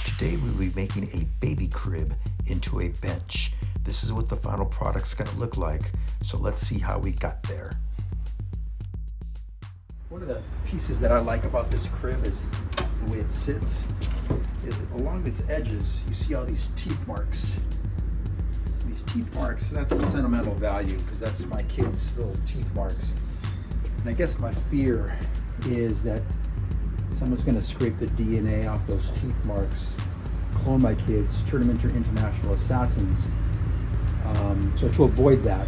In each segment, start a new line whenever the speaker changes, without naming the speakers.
Today we'll be making a baby crib into a bench. This is what the final product's gonna look like. So let's see how we got there. One of the pieces that I like about this crib is the way it sits. Is along these edges, you see all these teeth marks. These teeth marks, that's the sentimental value because that's my kids' little teeth marks. And I guess my fear is that someone's going to scrape the DNA off those teeth marks, clone my kids, turn them into international assassins. So to avoid that,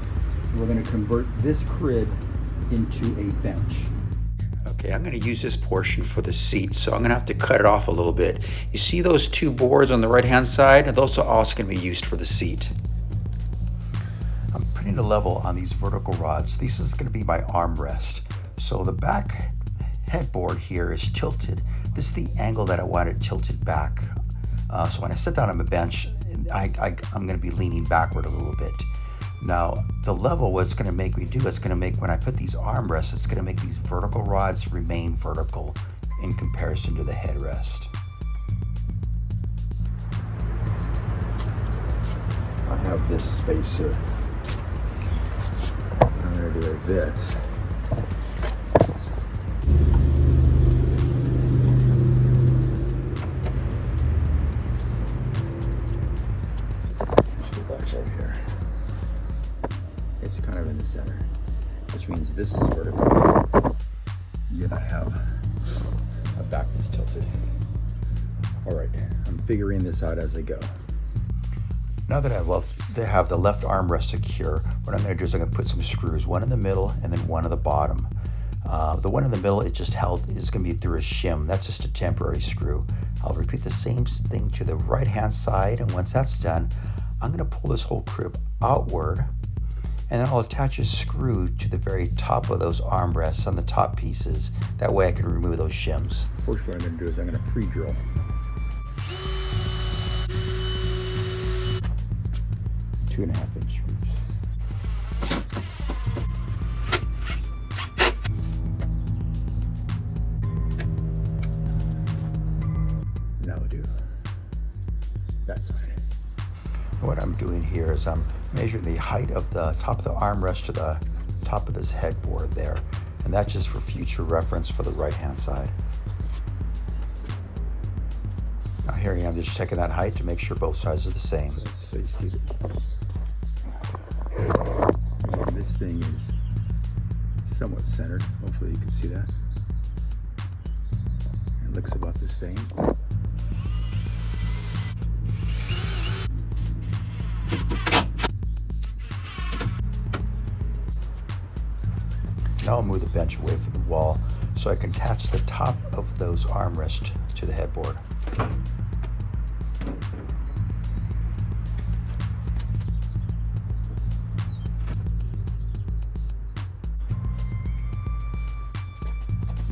we're going to convert this crib into a bench. Okay, I'm going to use this portion for the seat, so I'm going to have to cut it off a little bit. You see those two boards on the right-hand side? Those are also going to be used for the seat. I'm putting a level on these vertical rods. This is going to be my armrest. So the back headboard here is tilted. This is the angle that I want it tilted back. So when I sit down on the bench, I'm going to be leaning backward a little bit. Now, the level, what it's going to make me do, it's going to make, when I put these armrests, it's going to make these vertical rods remain vertical in comparison to the headrest. I have this spacer. I'm going to do it this. Over here. It's kind of in the center, which means this is vertical. Yet I have a back that's tilted. All right, I'm figuring this out as I go. Now that I have the left armrest secure, what I'm going to do is I'm going to put some screws, one in the middle and then one at the bottom. The one in the middle, it just held, is going to be through a shim. That's just a temporary screw. I'll repeat the same thing to the right-hand side, and once that's done, I'm going to pull this whole crib outward, and then I'll attach a screw to the very top of those armrests on the top pieces. That way I can remove those shims. First, what I'm going to do is I'm going to pre-drill. 2.5-inch screws. Now we'll do that side. What I'm doing here is I'm measuring the height of the top of the armrest to the top of this headboard there. And that's just for future reference for the right-hand side. Now here I am just checking that height to make sure both sides are the same. So you see that this thing is somewhat centered. Hopefully you can see that. It looks about the same. Now I'll move the bench away from the wall so I can attach the top of those armrests to the headboard.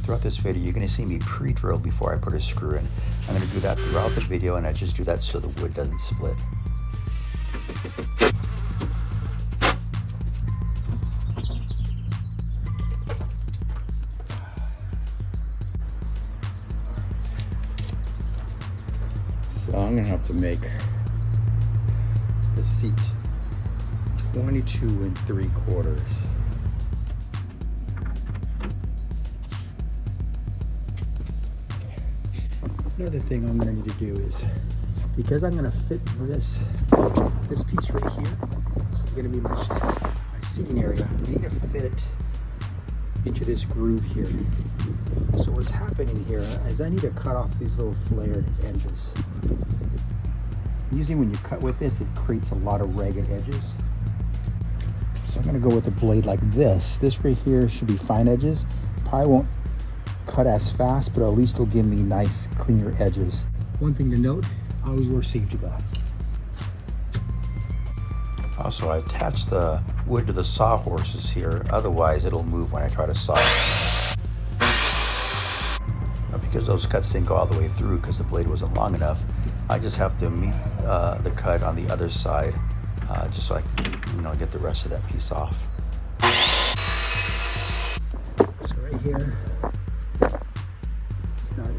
Throughout this video, you're going to see me pre-drill before I put a screw in. I'm going to do that throughout the video, and I just do that so the wood doesn't split. So I'm gonna have to make the seat 22 3/4. Another thing I'm gonna need to do is, because I'm gonna fit this piece right here, this is gonna be my seating area, I need to fit it into this groove here. So what's happening here is I need to cut off these little flared edges. Usually when you cut with this, it creates a lot of ragged edges. So I'm going to go with a blade like this. This right here should be fine edges. Probably won't cut as fast, but at least it'll give me nice, cleaner edges. One thing to note, always wear safety glasses. Also, I attach the wood to the sawhorses here, otherwise it'll move when I try to saw. Now, because those cuts didn't go all the way through because the blade wasn't long enough, I just have to meet the cut on the other side, just so I can, get the rest of that piece off. So right here, it's not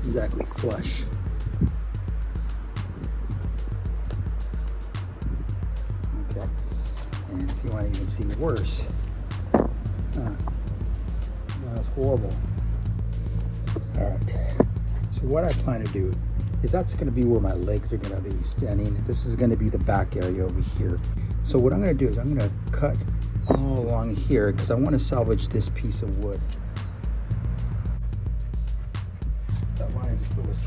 exactly flush. And if you want to even see worse, that's horrible. All right, so what I plan to do is that's going to be where my legs are going to be standing. This is going to be the back area over here. So what I'm going to do is I'm going to cut all along here because I want to salvage this piece of wood. That line I just put was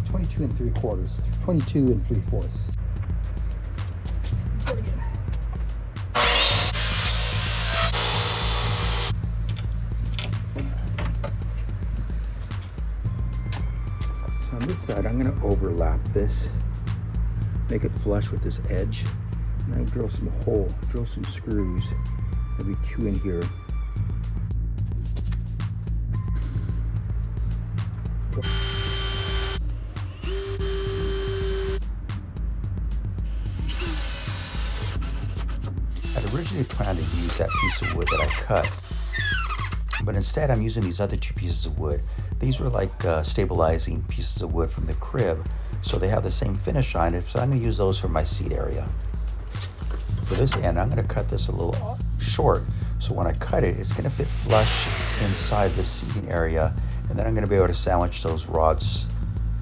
22 and 3/4, 22 and 3/4. Do it again. So on this side, I'm going to overlap this, make it flush with this edge. And I drill some screws, maybe 2 in here. I'd originally planned to use that piece of wood that I cut, but instead I'm using these other 2 pieces of wood. These were like stabilizing pieces of wood from the crib, so they have the same finish on it, so I'm going to use those for my seat area. For this end, I'm going to cut this a little short, so when I cut it, it's going to fit flush inside the seating area, and then I'm going to be able to sandwich those rods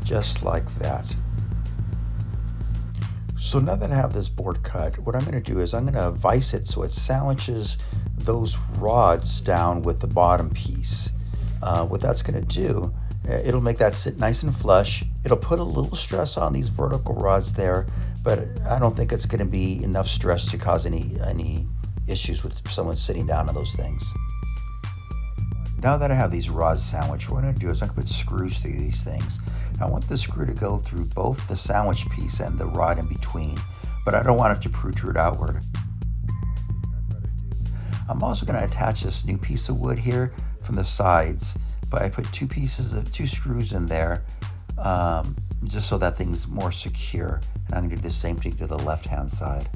just like that. So now that I have this board cut, what I'm going to do is I'm going to vise it so it sandwiches those rods down with the bottom piece. What that's going to do, it'll make that sit nice and flush. It'll put a little stress on these vertical rods there, but I don't think it's going to be enough stress to cause any issues with someone sitting down on those things. Now that I have these rods sandwiched, what I'm going to do is I'm going to put screws through these things. I want the screw to go through both the sandwich piece and the rod in between, but I don't want it to protrude outward. I'm also going to attach this new piece of wood here from the sides, but I put 2 screws in there just so that thing's more secure. And I'm going to do the same thing to the left-hand side.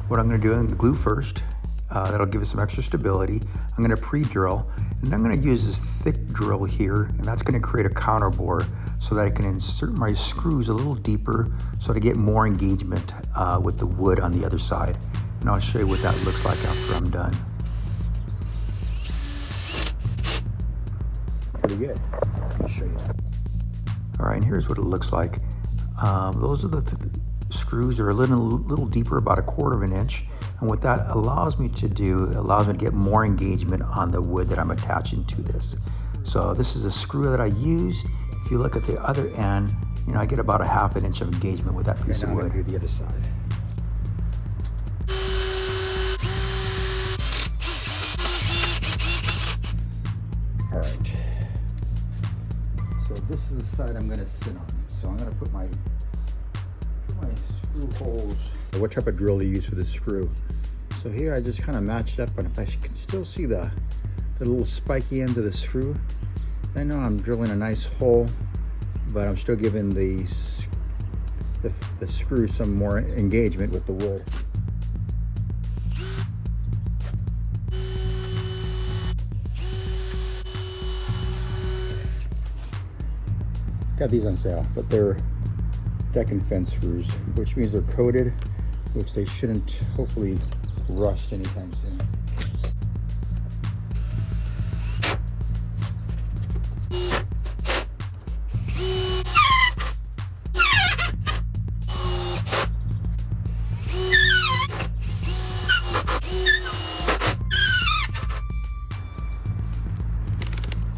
What I'm going to do, I'm going to glue first. That'll give it some extra stability. I'm going to pre-drill, and I'm going to use this thick drill here, and that's going to create a counterbore so that I can insert my screws a little deeper so to get more engagement with the wood on the other side. And I'll show you what that looks like after I'm done. Pretty good. I'll show you that. All right, and here's what it looks like. Those are the screws are a little deeper, about 1/4 inch. And what that allows me to do, allows me to get more engagement on the wood that I'm attaching to this. So this is a screw that I used. If you look at the other end, I get about 1/2 inch of engagement with that piece of wood. I'm going to do the other side. All right. So this is the side I'm going to sit on. So I'm going to put my screw holes. What type of drill to use for this screw? So here I just kind of matched up, and if I can still see the little spiky ends of the screw, I know I'm drilling a nice hole, but I'm still giving the screw some more engagement with the wood. Got these on sale, but they're deck and fence screws, which means they're coated, which they shouldn't hopefully rust anytime soon.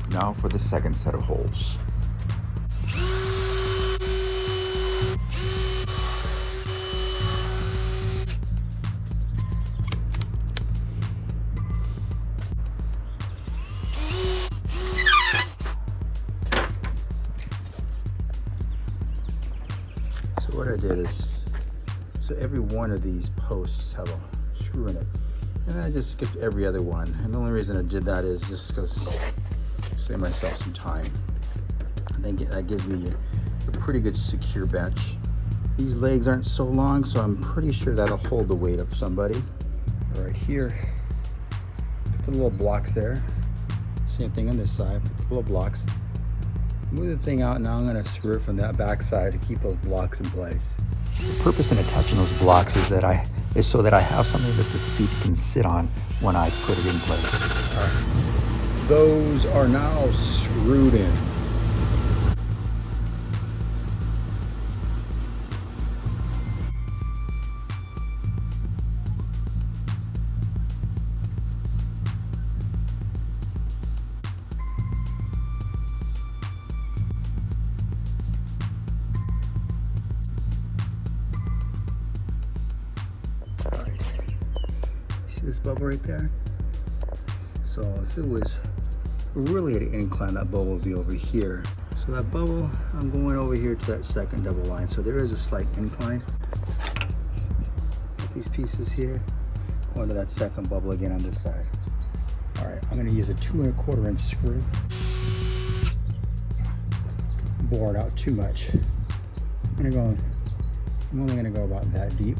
Now for the second set of holes. So what I did is, so every one of these posts have a screw in it, and I just skipped every other one. And the only reason I did that is just because save myself some time. I think that gives me a pretty good secure bench. These legs aren't so long, so I'm pretty sure that'll hold the weight of somebody. Right here, put the little blocks there. Same thing on this side, put the little blocks. Move the thing out. Now I'm going to screw it from that back side to keep those blocks in place. The purpose in attaching those blocks is so that I have something that the seat can sit on when I put it in place. All right. Those are now screwed in. This bubble right there. So if it was really at an incline, that bubble would be over here. So that bubble, I'm going over here to that second double line. So there is a slight incline. These pieces here, going to that second bubble again on this side. All right, I'm going to use a 2 1/4 inch screw. Bore it out too much. I'm only going to go about that deep.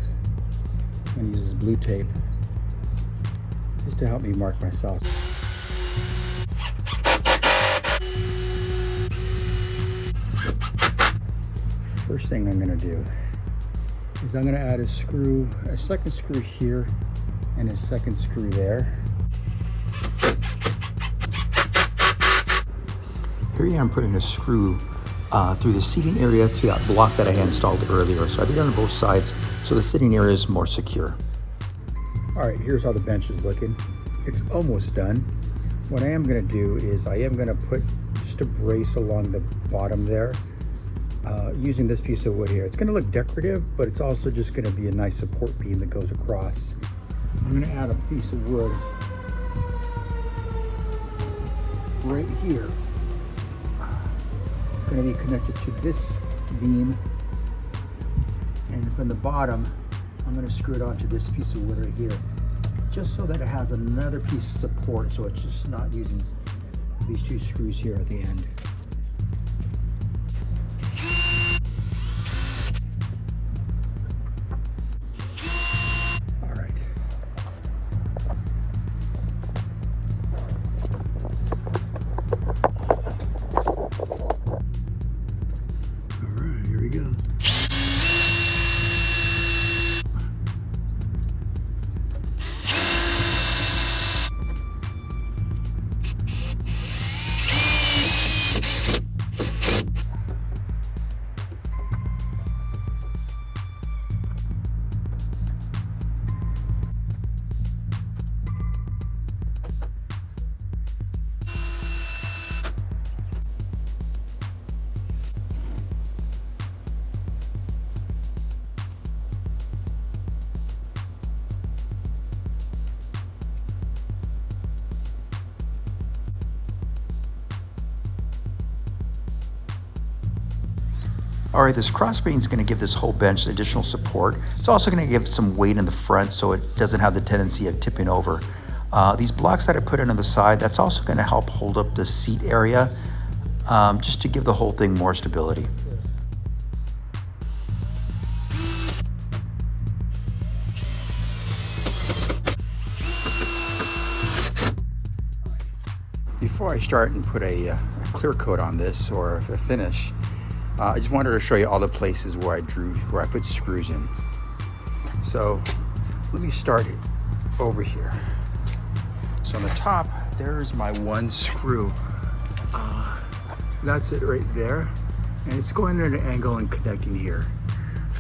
I'm going to use this blue tape just to help me mark myself. First thing I'm going to do is I'm going to add a second screw here and a second screw there. Here I am putting a screw through the seating area to that block that I had installed earlier. So I did it on both sides so the sitting area is more secure. All right, here's how the bench is looking. It's almost done. What I am going to do is I am going to put just a brace along the bottom there using this piece of wood here. It's going to look decorative, but it's also just going to be a nice support beam that goes across. I'm going to add a piece of wood right here. It's going to be connected to this beam, and from the bottom I'm going to screw it onto this piece of wood right here, just so that it has another piece of support, so it's just not using these 2 screws here at the end. All right. All right, here we go. All right, this cross beam is going to give this whole bench additional support. It's also going to give some weight in the front so it doesn't have the tendency of tipping over. These blocks that I put in on the side, that's also going to help hold up the seat area, just to give the whole thing more stability. Before I start and put a clear coat on this or a finish, I just wanted to show you all the places where I put screws in. So let me start it over here. So on the top, there's my 1 screw. That's it right there. And it's going at an angle and connecting here.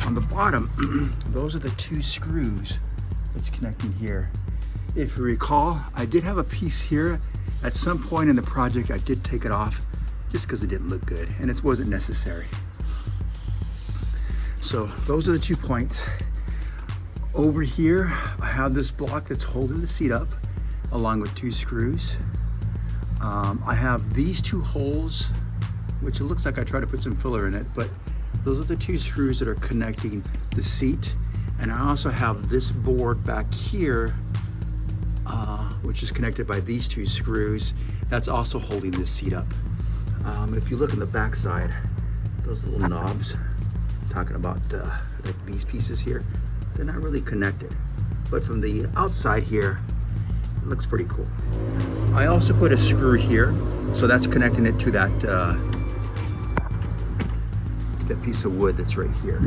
On the bottom, those are the 2 screws that's connecting here. If you recall, I did have a piece here. At some point in the project, I did take it off just because it didn't look good and it wasn't necessary. So those are the 2 points. Over here, I have this block that's holding the seat up along with 2 screws. I have these 2 holes, which it looks like I tried to put some filler in it, but those are the 2 screws that are connecting the seat. And I also have this board back here, which is connected by these 2 screws. That's also holding this seat up. If you look in the back side, those little knobs, talking about like these pieces here, they're not really connected. But from the outside here, it looks pretty cool. I also put a screw here, so that's connecting it to that that piece of wood that's right here.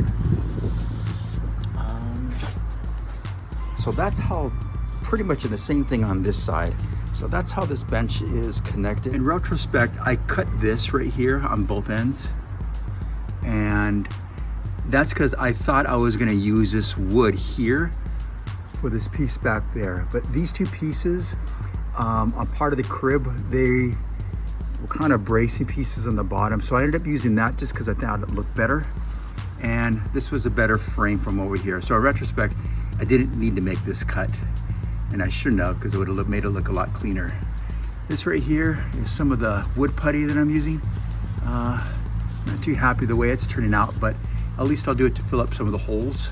So that's how, pretty much the same thing on this side. So that's how this bench is connected. In retrospect, I cut this right here on both ends. And that's because I thought I was gonna use this wood here for this piece back there. But these two pieces on part of the crib, they were kind of bracing pieces on the bottom. So I ended up using that just because I thought it looked better. And this was a better frame from over here. So in retrospect, I didn't need to make this cut. And I shouldn't have, because it would have made it look a lot cleaner. This right here is some of the wood putty that I'm using. Not too happy the way it's turning out, but at least I'll do it to fill up some of the holes.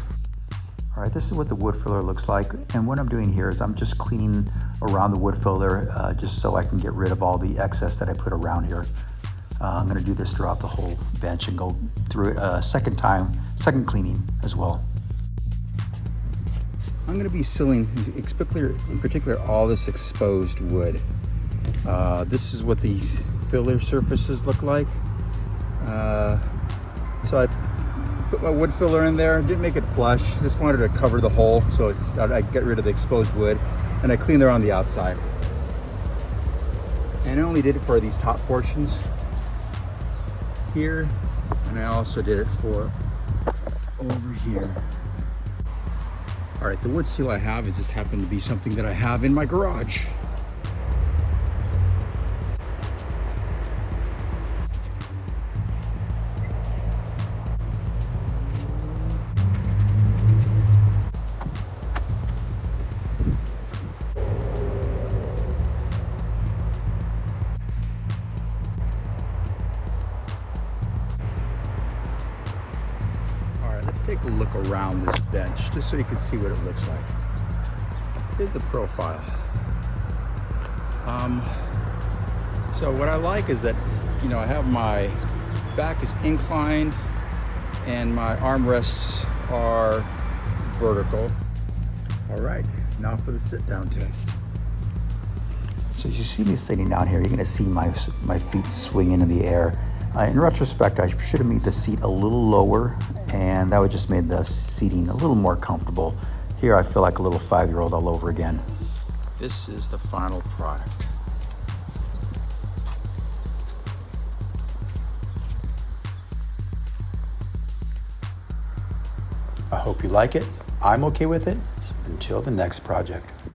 All right, this is what the wood filler looks like. And what I'm doing here is I'm just cleaning around the wood filler just so I can get rid of all the excess that I put around here. I'm gonna do this throughout the whole bench and go through it a second cleaning as well. I'm gonna be sealing, in particular, all this exposed wood. This is what these filler surfaces look like. So I put my wood filler in there, didn't make it flush, just wanted to cover the hole so I get rid of the exposed wood, and I cleaned around the outside. And I only did it for these top portions here, and I also did it for over here. All right, the wood seal I have, it just happened to be something that I have in my garage. Take a look around this bench just so you can see what it looks like. Here's the profile. So what I like is that, you know, I have my back is inclined and my armrests are vertical. All right, now for the sit down test. So as you see me sitting down here, you're gonna see my feet swinging in the air. In retrospect, I should have made the seat a little lower, and that would just made the seating a little more comfortable. Here I feel like a little 5-year-old all over again. This is the final product. I hope you like it. I'm okay with it. Until the next project.